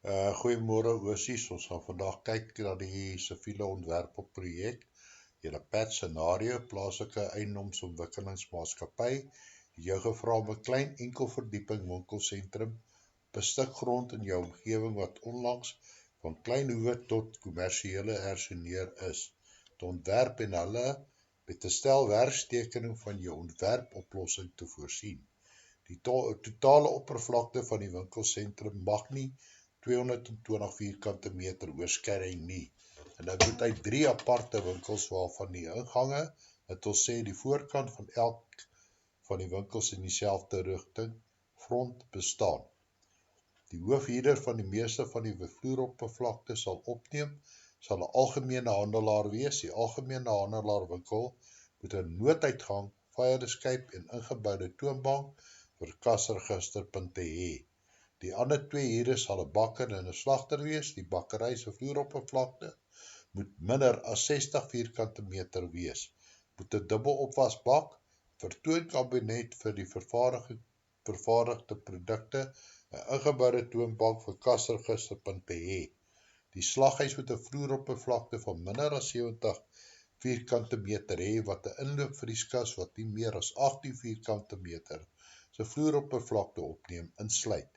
Goeiemôre Oosies, ons gaan vandag kyk na die siviele ontwerpprojek, julle PAT scenario, plaaslike eiendomsontwikkelingsmaatskappy, jou gevra om 'n klein enkelverdieping winkelsentrum, bestuk grond in jou omgewing wat onlangs van klein hoewe tot kommersiële hersoneer is, te ontwerp en hulle met 'n stel werkstekening van jou ontwerpoplossing te voorsien. Die totale oppervlakte van die winkelsentrum mag nie 220 vierkante meter oorskry nie. En dit moet uit 3 aparte winkels waarvan die ingange, dit wil sê die voorkant van elk van die winkels in dieselfde rigting, front bestaan. Die hoofhuurder van die meeste van die vloeroppervlakte sal opneem, sal 'n algemene handelaar wees. Die algemene handelaar winkel moet 'n nooduitgang, fire escape en ingeboude toonbank vir kasregisterpunte hê. Die ander 2 huurders sal 'n bakker en 'n slagter wees. Die bakkery se vloeroppervlakte moet minder as 60 vierkante meter wees. Moet 'n dubbelopwasbak, vertoonkabinet vir die vervaardigde produkte, 'n ingeboude toonbank vir kasregisterpunte hê. Die slaghuis moet 'n vloeroppervlakte van minder as 70 vierkante meter hê wat 'n inloopvrieskas wat nie meer as 18 vierkante meter se vloeroppervlakte opneem insluit.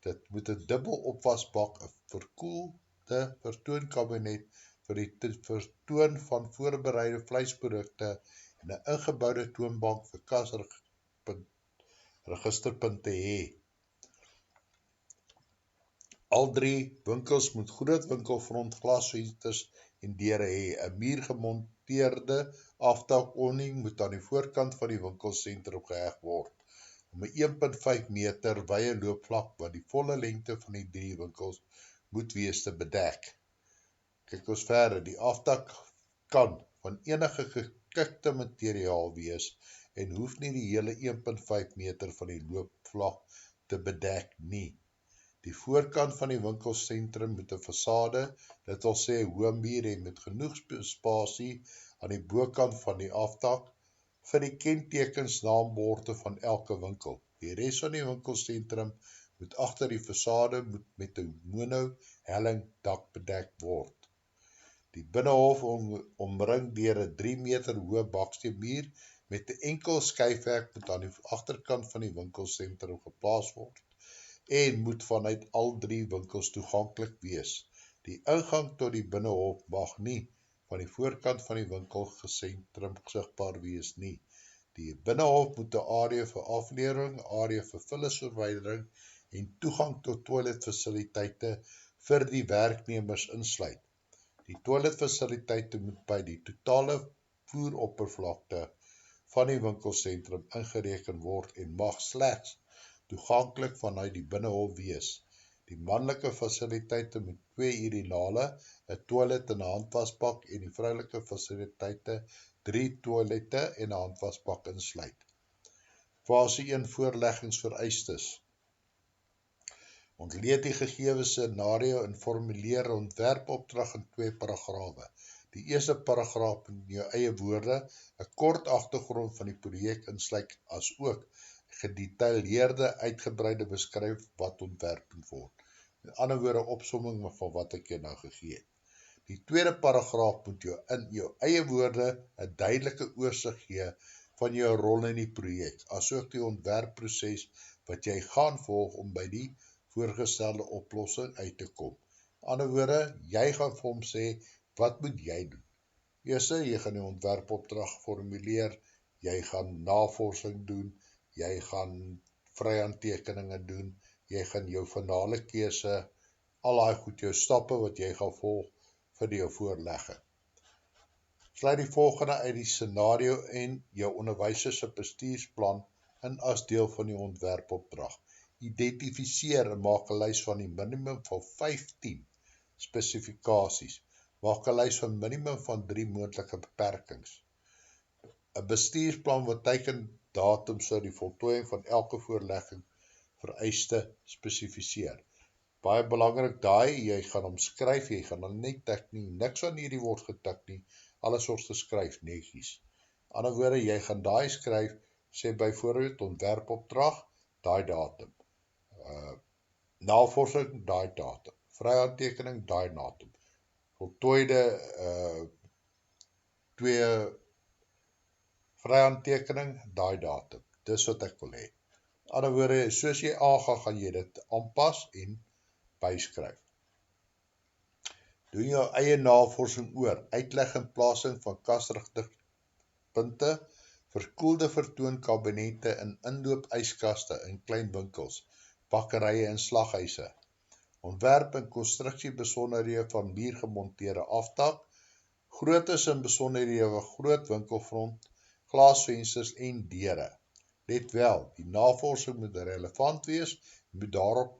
Dit moet 'n dubbelopwasbak, 'n verkoelde vertoonkabinet vir die vertoon van voorbereide vleisprodukte en 'n ingeboude toonbank vir kasregisterpunte hê. Al 3 winkels moet groot winkelfront glasvensters en deure hê. 'n muurgemonteerde aftakawning moet aan die voorkant van die winkelsentrum geheg word, om 'n 1,5 meter wye loopvlak wat die volle lengte van die 3 winkels moet wees te bedek. Kyk ons verder, die afdak kan van enige gekikte materiaal wees en hoef nie die hele 1,5 meter van die loopvlak te bedek nie. Die voorkant van die winkelsentrum moet 'n fasade, dit wil sê 'n hoë muur en met genoeg spasie aan die bokant van die afdak vir die kentekens naamborde van elke winkel. Die res van die winkelsentrum moet agter die fasade met 'n mono-helling dak bedek word. Die binnehof omring deur 'n 3 meter hoë baksteenmuur met 'n enkel skyfwerk moet aan die agterkant van die winkelsentrum geplaas word en moet vanuit al 3 winkels toeganklik wees. Die ingang tot die binnehof mag nie van die voorkant van die winkelsentrum sigbaar wees nie. Die binnehof moet 'n area vir aflewering, area vir vullisverwydering en toegang tot toiletfasiliteite vir die werknemers insluit. Die toiletfasiliteite moet by die totale vloeroppervlakte van die winkelsentrum ingereken word en mag slegs toeganklik vanuit die binnehof wees. Die manlike fasiliteite moet 2 urinale, 'n toilet en 'n handwasbak en die vroulike fasiliteite 3 toilette en 'n handwasbak insluit. Fase 1 voorleggingsvereistes. Ontleed die gegewe scenario en formuleer 'n ontwerpopdrag in 2 paragrawe. Die eerste paragraaf in jou eie woorde, 'n kort agtergrond van die projek insluit as ook gedetailleerde uitgebreide beskrywing wat ontwerp moet word. Met ander woorde, opsomming van wat ek jou nou gegee het. Die tweede paragraaf moet jou in jou eie woorde 'n duidelike oorsig gee van jou rol in die projek, asook die ontwerpproses wat jy gaan volg om by die voorgestelde oplossing uit te kom. Met ander woorde, jy gaan vir hom sê, wat moet jy doen? Eerste, jy gaan die ontwerpopdrag formuleer, jy gaan navorsing doen, jy gaan vryhandtekeninge doen, jy gaan jou finale keuse, al daai goed, jou stappe wat jy gaan volg vir jou voorlegging. Sluit die volgende uit die scenario en jou onderwyser se bestuursplan in as deel van die ontwerpopdrag. Identifiseer en maak 'n lys van die minimum van 15 spesifikasies. Maak 'n lys van minimum van 3 moontlike beperkings. 'n Bestuursplan wat teiken datum sou die voltooiing van elke voorlegging vereiste spesifiseer. Baie belangrik daai, jy gaan hom skryf, jy gaan hom net tik nie, niks van hierdie word getik nie, alles word geskryf netjies. Ander woorde, jy gaan daai skryf, sê byvoorbeeld ontwerpopdrag, daai datum. Navorsing, daai datum. vryhandtekening, daai datum. Voltooide 2 vryhandtekening, daai datum. Dis wat ek wil hê. Ander woorde, soos jy aangaan, gaan jy dit aanpas en byskryf. Doen jou eie navorsing oor uitleg en plasing van kasrigtingpunte, verkoelde vertoonkabinette in inloop-yskaste in klein winkels, bakkerye en slaghuise. Ontwerp en konstruksiebesonderhede van muurgemonteerde afdak, groottes en besonderhede van groot winkelfront, glasvensters en deure. Let wel, die navorsing moet relevant wees, moet daarop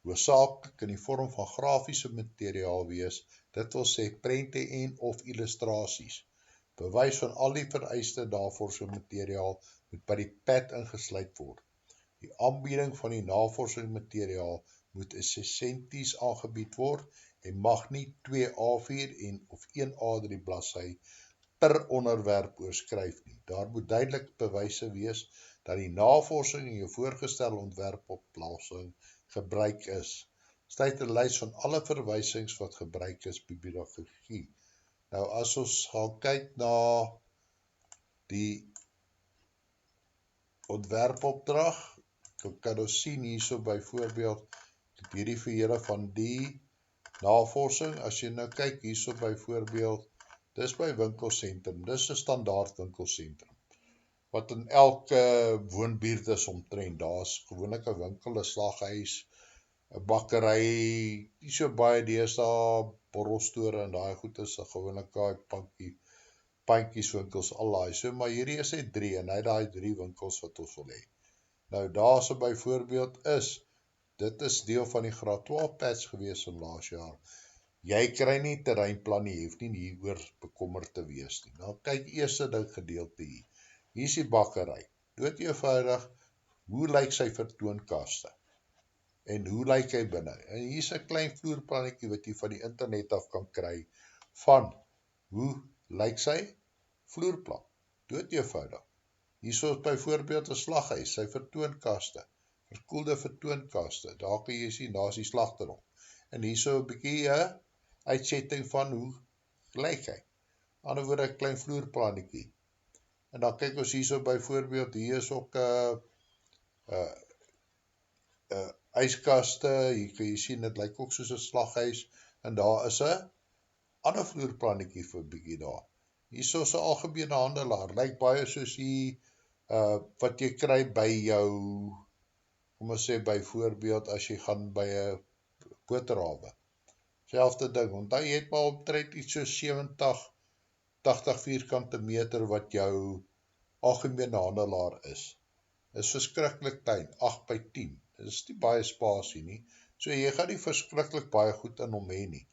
hoofsaaklik in die vorm van grafiese materiaal wees, dit wil sê prente en of illustrasies. Bewys van al die vereiste navorsingsmateriaal moet by die pad ingesluit word. Die aanbieding van die navorsingsmateriaal moet essenties aangebied word en mag nie 2 A4 en of 1 A3 bladsy per onderwerp oorskryf nie. Daar moet duidelik bewyse wees dat die navorsing en jou voorgestelde ontwerpoplossing gebruik is. Sluit 'n lys van alle verwysings wat gebruik is bibliografie. Nou as ons gaan kyk na die ontwerpopdrag, dan kan ons sien hierso byvoorbeeld hierdie verhede van die navorsing. As jy nou kyk hierso byvoorbeeld, dis by winkelsentrum, dis 'n standaard winkelsentrum wat in elke woonbuurt is omtrent. Daar's gewoonlik 'n winkel, 'n slaghuis, 'n bakkery, nie so baie deesdae borrelstore en daai goed is gewoonlik daai pandjieswinkels al daai. So maar hierdie is net 3 en hy daai 3 winkels wat ons wil hê. Nou daarso byvoorbeeld dit is deel van die graad 12 pads gewees van laas jaar. Jy kry nie terreinplan nie, jy hoef nie hieroor bekommerd te wees nie. Nou kyk eerste ding gedeelte hier. Hier is die bakkery. Dood eenvoudig, hoe lyk sy vertoonkaste? En hoe lyk hy binne? En hier is 'n klein vloerplannetjie wat jy van die internet af kan kry van hoe lyk sy vloerplan? Dood eenvoudig. Hier is byvoorbeeld 'n slaghuis, sy vertoonkaste, verkoelde vertoonkaste. Daar kan jy sien, daar is die slagterrok. En hier is 'n bietjie 'n uitsetting van hoe lyk hy. Ander woorde 'n klein vloerplannetjie. En dan kyk ons hierso byvoorbeeld, hier is ook 'n yskaste, hier kan jy sien, dit lyk ook soos 'n slaghuis, en daar is 'n ander vloerplannetjie vir 'n bietjie daar. Hierso is 'n algemene handelaar, lyk baie soos die wat jy kry by jou, kom ons sê byvoorbeeld as jy gaan by 'n boterhawe. Selfde ding, onthou jy het maar omtrent iets so 70-80 vierkante meter wat jou algemene handelaar is. Is verskriklik klein, 8 by 10. Dit is nie baie spasie nie, so jy gaan nie verskriklik baie goed in hom hê nie.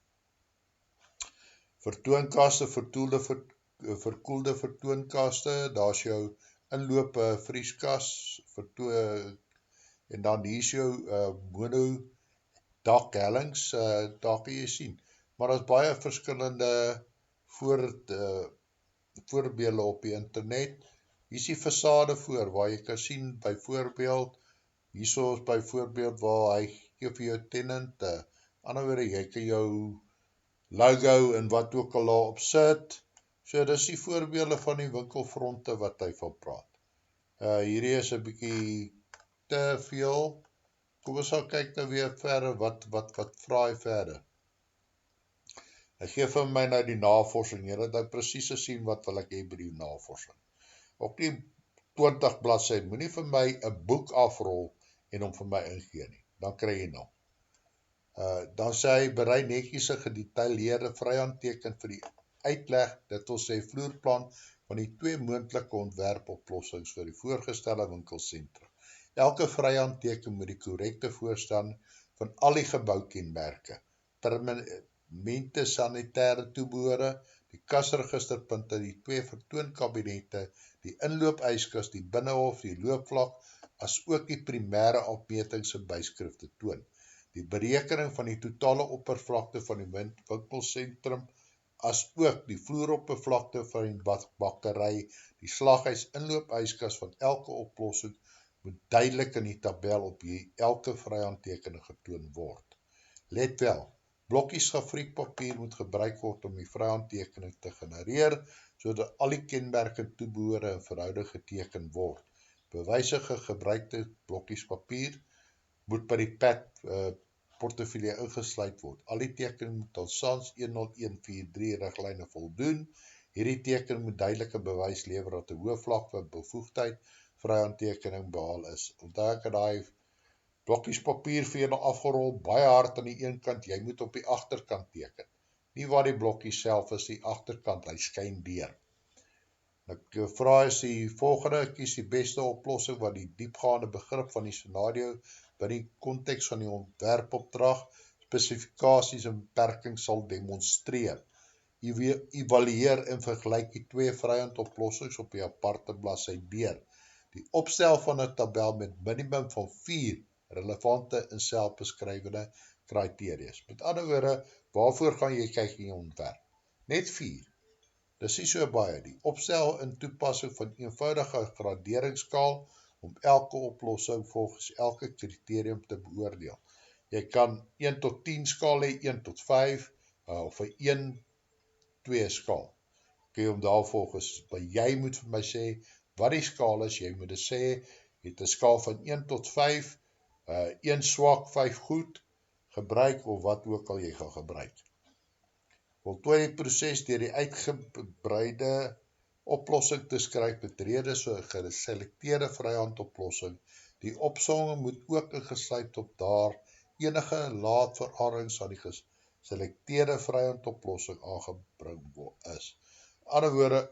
Vertoonkaste, verkoelde vertoonkaste, daar is jou inloop vrieskas, en dan hier is jou mono dakhellings, daar kan jy sien. Maar daar is baie verskillende voorbeelde op die internet. Hier is die fassade voor, waar jy kan sien, byvoorbeeld, hierso is byvoorbeeld waar hy gee vir jou tenant, ander woorde, jy kan jou logo en wat ook al daar op sit. So dis die voorbeelde van die winkelfronte wat hy van praat. Hierdie is 'n bietjie te veel. Kom ons gaan kyk nou weer verder, wat vra hy verder? Hy gee vir my nou die navorsing, jy het nou presies gesien wat wil ek hê by die navorsing. Ook nie 20 bladsy, moenie vir my 'n boek afrol en hom vir my ingee nie, dan kry jy nou. Dan sê hy, berei netjies 'n gedetailleerde vryhandteken vir die uitleg, dit wil sê vloerplan van die 2 moontlike ontwerpoplossings vir die voorgestelde winkelsentrum. Elke vryhandteken moet die korrekte voorstaan van al die geboukenmerke, permanente sanitêre toebehore, die kasregisterpunte, die 2 vertoonkabinette, die inloop-yskas, die binnehof, die loopvlak, as ook die primêre afmetings en byskrifte toon. Die berekening van die totale oppervlakte van die winkelsentrum, as ook die vloeroppervlakte van die bakkery, die slaghuis, inloop-yskas van elke oplossing moet duidelik in die tabel op elke vryhandtekening getoon word. Let wel, Blokkies fabriekpapier moet gebruik word om die vryhandtekening te genereer, sodat al die kenmerke, toebehore en verhouding geteken word. Bewysige gebruikte blokkies papier moet by die pad portefeulje ingesluit word. Al die teken moet aan SANS 10143 riglyne voldoen. Hierdie teken moet duidelike bewys lewer dat 'n hoë vlak van bevoegdheid vryhandtekening behaal is. Onthou ek het daai blokkies papier vir julle afgerol, baie hard aan die een kant, jy moet op die agterkant teken. Nie waar die blokkie self is, die agterkant, hy skyn deur. Ek vra is die volgende, kies die beste oplossing wat die diepgaande begrip van die scenario by die konteks van die ontwerpopdrag, spesifikasies en beperkings sal demonstreer. Evalueer en vergelyk die twee vryhandoplossings op die aparte bladsy deur. Die opstel van 'n tabel met minimum van 4 relevante en selfbeskrywende kriterias. Met ander woorde, waarvoor gaan jy kyk in jou ontwerp? Net 4. Dis nie so baie nie. Opstel en toepassing van eenvoudige graderingsskaal om elke oplossing volgens elke kriterium te beoordeel. Jy kan 1 tot 10 skaal hê, 1 tot 5, of 'n 1-2 skaal. Kun jy hom daar volgens, maar jy moet vir my sê, wat die skaal is, jy moet sê, jy het 'n skaal van 1 tot 5, 1 swak, 5 goed, gebruik, of wat ook al jy gaan gebruik. Voltooi die proses deur die uitgebreide oplossing te skryf met redes so 'n geselekteerde vryhandoplossing. Die opsomming moet ook ingesluit op daar enige laatveranderings aan die geselekteerde vryhandoplossing aangebring is. Ander woorde,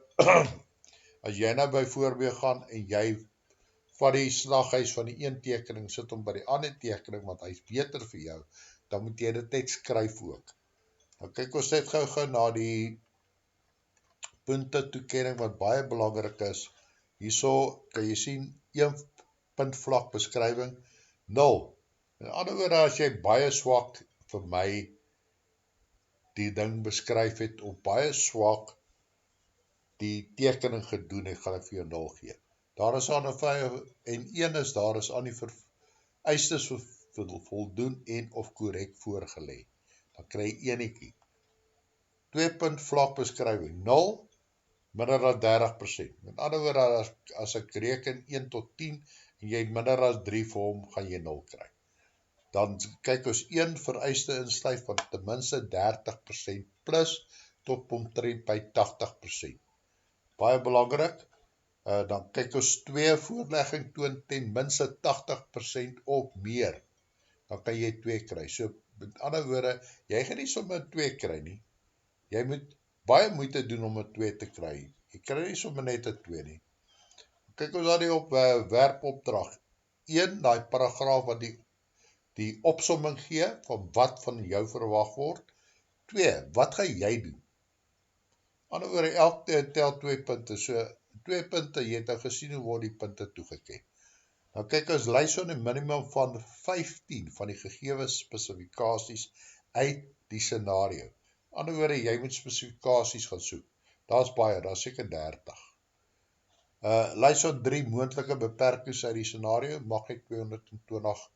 as jy nou byvoorbeeld gaan en jy vat die slaghuis van die een tekening, sit hom by die ander tekening, want hy is beter vir jou, dan moet jy dit net skryf ook. Nou kyk ons net gou na die punte toekenning wat baie belangrik is. Hierso kan jy sien 1 punt vlak beskrywing 0. In ander woorde, as jy baie swak vir my die ding beskryf het, of baie swak die tekening gedoen het, gaan ek vir jou 0 gee. Daar is aan 'n 5 en 1 is daar is aan die vereistes voldoen en of korrek voorgelê. Dan kry jy enetjie. 2 punt vlak beskrywing 0, minder dan 30%. Met ander woorde, as ek reken 1 tot 10 en jy minder as 3 vir hom, gaan jy 0 kry. Dan kyk ons 1 vereiste insluit van ten minste 30% plus tot omtrent by 80%. Baie belangrik. Dan kyk ons 2 voorlegging toon ten minste 80% of meer. Dan kan jy 2 kry. So met ander woorde, jy gaan nie sommer 2 kry nie. Jy moet baie moeite doen om 'n 2 te kry. Jy kry nie sommer net 'n 2 nie. Kyk ons dan die op werkopdrag. 1, daai paragraaf wat die opsomming gee van wat van jou verwag word. 2, wat gaan jy doen? Ander woorde, elke tel 2 punte. So 2 punte, jy het nou gesien hoe word die punte toegeken. Nou kyk ons lys van 'n minimum van 15 van die gegewe spesifikasies uit die scenario. Ander woorde, jy moet spesifikasies gaan soek. Daar's baie, daar's seker 30. Lys van 3 moontlike beperkings uit die scenario, mag net 220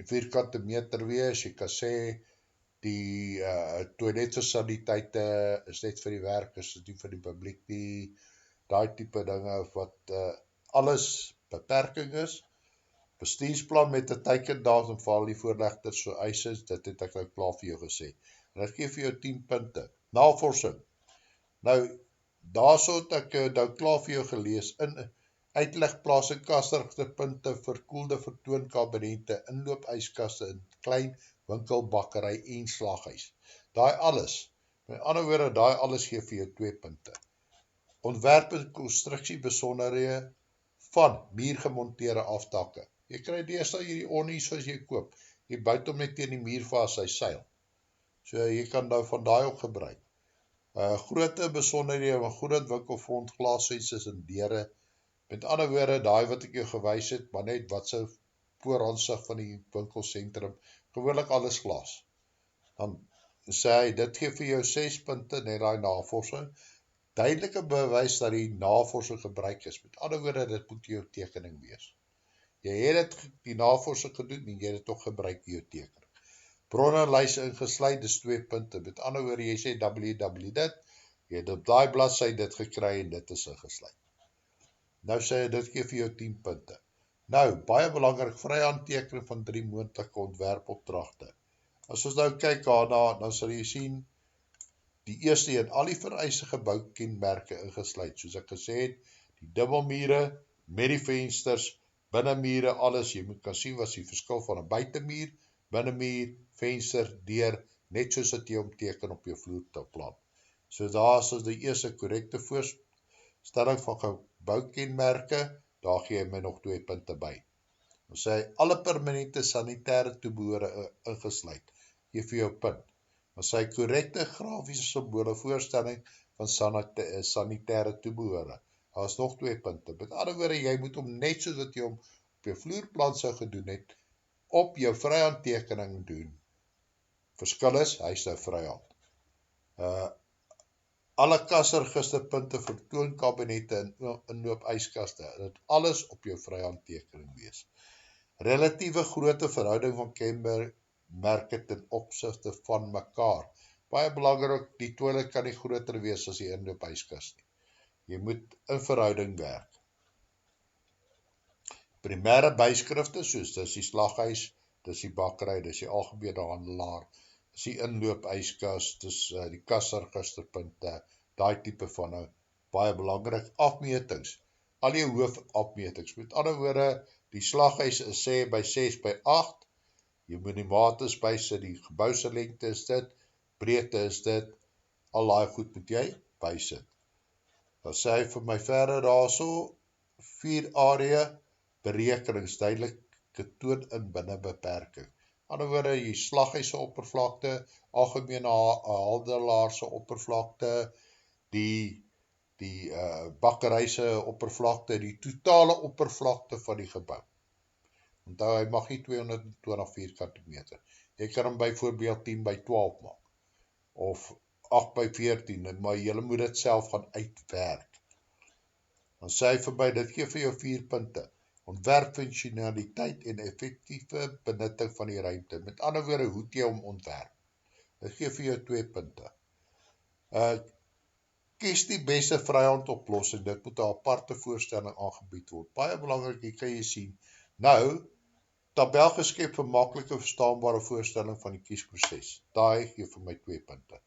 vierkante meter wees. Jy kan sê die toiletfasiliteite is net vir die werkers, is nie vir die publiek nie. Daai tipe dinge wat alles beperking is. Bestuursplan met 'n teikendatum vir al die voorlegters so eise, dit het ek nou klaar vir jou gesê. En ek gee vir jou 10 punte. Navorsing. Nou, daarso het ek nou klaar vir jou gelees. In uitleg plaas en kasterpunte, verkoelde vertoonkabinette, inloopyskaste in klein winkelbakkery en slaghuis. Daai alles. Met ander woorde, daai alles gee vir jou 2 punte. Ontwerp en konstruksie besonderhede van muurgemonteerde aftakke. Jy kry deesdae hierdie onnies as jy koop. Jy byt hom net teen die muur vas, hy seil. So jy kan nou van daai ook gebruik. Grootte besonderhede van groot winkelfront, glasvensters en deure. Met ander woorde, daai wat ek jou gewys het, maar net wat se vooraansig van die winkelsentrum, gewoonlik alles glas. Dan sê hy, dit gee vir jou 6 punte, net daai navorsing. Duidelike bewys dat die navorsing gebruik is. Met ander woorde, dit moet jou tekening wees. Jy het die navorsing gedoen en jy het dit ook gebruik in jou tekening. Bronnenlys ingesluit, dis 2 punte. Met ander woorde, jy sê www dit, jy het op daai bladsy dit gekry en dit is ingesluit. Nou sê dit gee vir jou 10 punte. Nou, baie belangrik, vrye handtekening van 3 moontlike ontwerpopdragte. As ons nou kyk daarna, dan sal jy sien, die eerste een, al die vereiste geboukenmerke ingesluit, soos ek gesê het, die dubbelmure, met die vensters, binnenmure, alles, jy moet kan sien wat is die verskil van 'n buitemuur, binnenmuur, venster, deur, net soos dat jy hom teken op jou vloerplan. So daar is die eerste korrekte voorstelling van geboukenmerke, daar gee jy my nog 2 punte by. Ons sê, alle permanente sanitêre toebehore ingesluit, gee vir jou punt. Ons sê, korrekte grafiese simbole voorstelling van sanitêre toebehore, daar is nog 2 punte. Met ander woorde, jy moet hom net soos wat jy hom op jou vloerplan sou gedoen het, op jou vryhandtekening doen. Verskil is, hy is nou vryhand. Alle kasregisterpunte vir toonkabinette en inloopyskaste, dit alles op jou vryhandtekening wees. Relatiewe grootte verhouding van kenmerke ten opsigte van mekaar. Baie belangrik, die toilet kan nie groter wees as die inloopyskas nie. Jy moet in verhouding werk. Primêre byskrifte, soos dis die slaghuis, dis die bakkery, dis die algemene handelaar, dis die inloopyskas, dis die kasregisterpunte, daai tipe van baie belangrik, afmetings, al jou hoofafmetings, met ander woorde, die slaghuis is sê by 6/8, jy moet die mates bysit, die gebouwse lengte is dit, breedte is dit, al daai goed moet jy bysit. Dan sê hy vir my verder daarso, 4 area berekenings duidelik getoon in binnebeperking. Ander woorde, die slaghuise oppervlakte, algemene handelaarse oppervlakte, die bakkeryse oppervlakte, die totale oppervlakte van die gebou. Onthou, hy mag nie 220 vierkante meter. Jy kan hom byvoorbeeld 10/12 maak, of 8/14, maar jy moet dit self gaan uitwerk. Dan sê hy vir my, dit gee vir jou 4 punte. Ontwerpfunksionaliteit en effektiewe benutting van die ruimte. Met ander woorde, hoe het jy hom ontwerp? Dit gee vir jou 2 punte. Kies die beste vryhandoplossing, dit moet 'n aparte voorstelling aangebied word. Baie belangrik, hier kan jy sien. Nou, tabel geskep vir maklike verstaanbare voorstelling van die kiesproses. Daai gee vir my 2 punte.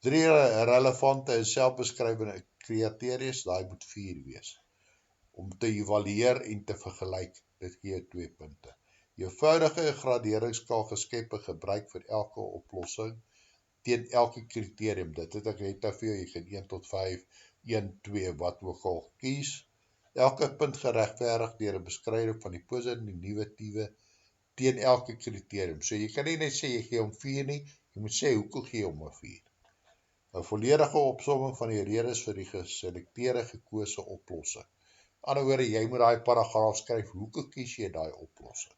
3 relevante en selfbeskrywende kriteria, daai moet 4 wees. Om te evalueer en te vergelyk, dit gee jou 2 punte. Eenvoudige graderingsskaal geskep en gebruik vir elke oplossing teen elke kriterium. Dit het ek net vir jou, jy gaan 1 tot 5, 1, 2, wat ook al kies. Elke punt geregverdig deur 'n beskrywing van die positiewe en die negatiewe teen elke kriterium. So jy kan nie net sê jy gee hom 4 nie, jy moet sê hoekom gee jy hom 'n 4. 'n volledige opsomming van die redes vir die geselekteerde gekose oplossing. Ander woorde, jy moet daai paragraaf skryf, hoekom kies jy daai oplossing?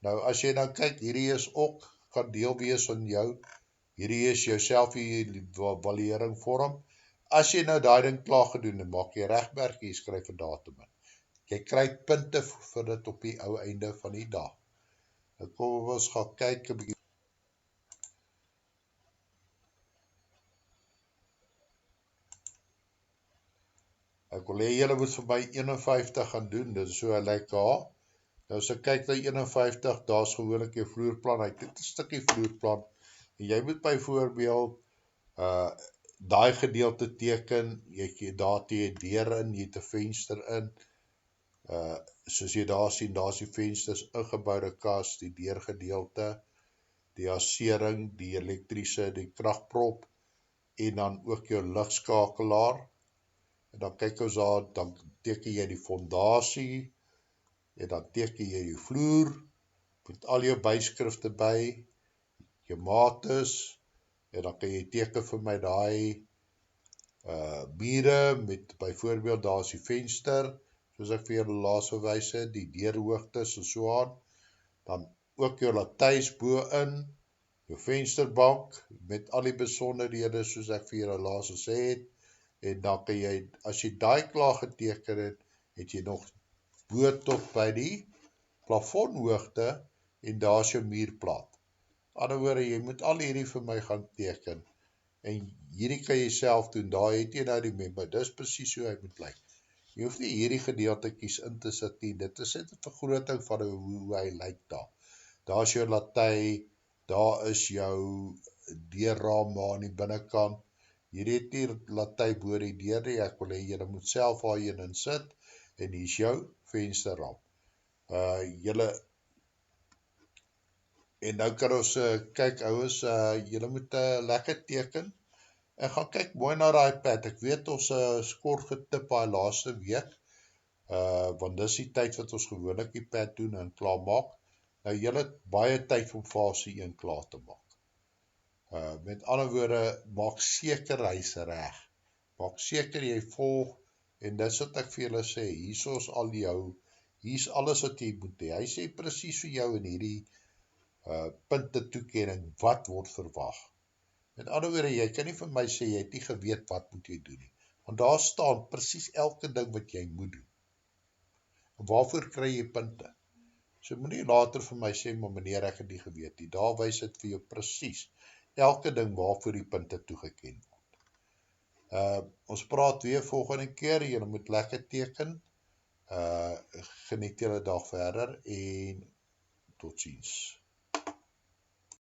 Nou, as jy nou kyk, hierdie is ook, gaan deel wees van jou, hierdie is jou self-evaluering vorm. As jy nou daai ding klaar gedoen, dan maak jy regmerk, jy skryf 'n datum in. Jy kry punte vir dit op die ou einde van die dag. Nou kom ons gaan kyk 'n bietjie. Ek wil hê julle moet vir my 51 gaan doen, dit is so lekker. Nou as ek kyk na 51, daar's gewoonlik jou vloerplan, hy het 'n stukkie vloerplan, en jy moet byvoorbeeld daai gedeelte teken, jy daar die deur in, jy het 'n venster in, soos jy daar sien, daar's die vensters, ingeboude kas, die deurgedeelte, die asering, die elektriese, die kragprop, en dan ook jou ligskakelaar, en dan kyk ons daar, dan teken jy die fondasie, en dan teken jy die vloer, met al jou byskrifte by, jou mates, en dan kan jy teken vir my daai mure, met byvoorbeeld daar is die venster, soos ek vir julle laas verwys het, die deurhoogtes en so aan, dan ook jou latyns bo-in, jou vensterbank, met al die besonderhede soos ek vir julle laas gesê het, en dan kan jy, as jy daai klaar geteken het, het jy nog bo tot by die plafonhoogte, en daar is jou muurplaat. Ander woorde, jy moet al hierdie vir my gaan teken, en hierdie kan jy self doen, daar het jy nou die memo, dis presies hoe hy moet lyk. Jy hoef nie hierdie gedeeltetjies in te sit nie, dit is net 'n vergroting van hoe hy lyk daar. Daar is jou laty, daar is jou deurraam aan die binnekant, hierdie het nie laty bo die deur nie, ek wil hê jy moet self daarheen in sit, en hier is jou vensterraam. En nou kan ons kyk ouens, julle moet lekker teken, en gaan kyk mooi na die pad. Ek weet ons skor getip daai laaste week, want dis die tyd wat ons gewoonlik die pad doen en klaar maak. Nou julle het baie tyd om fase 1 klaar te maak. Met ander woorde, maak seker hy's reg. Maak seker jy volg, en dis wat ek vir julle sê, hier's alles wat jy moet hê. Hy sê presies vir jou in hierdie punte toekenning, wat word verwag. Met ander woorde, jy kan nie vir my sê, jy het nie geweet wat moet jy doen nie. Want daar staan presies elke ding wat jy moet doen. En waarvoor kry jy punte? So moet nie later vir my sê, maar meneer, ek het nie geweet nie. Daar wys dit vir jou presies elke ding waarvoor die punte toegeken word. Ons praat weer volgende keer, julle moet lekker teken. Geniet julle dag verder en tot ziens.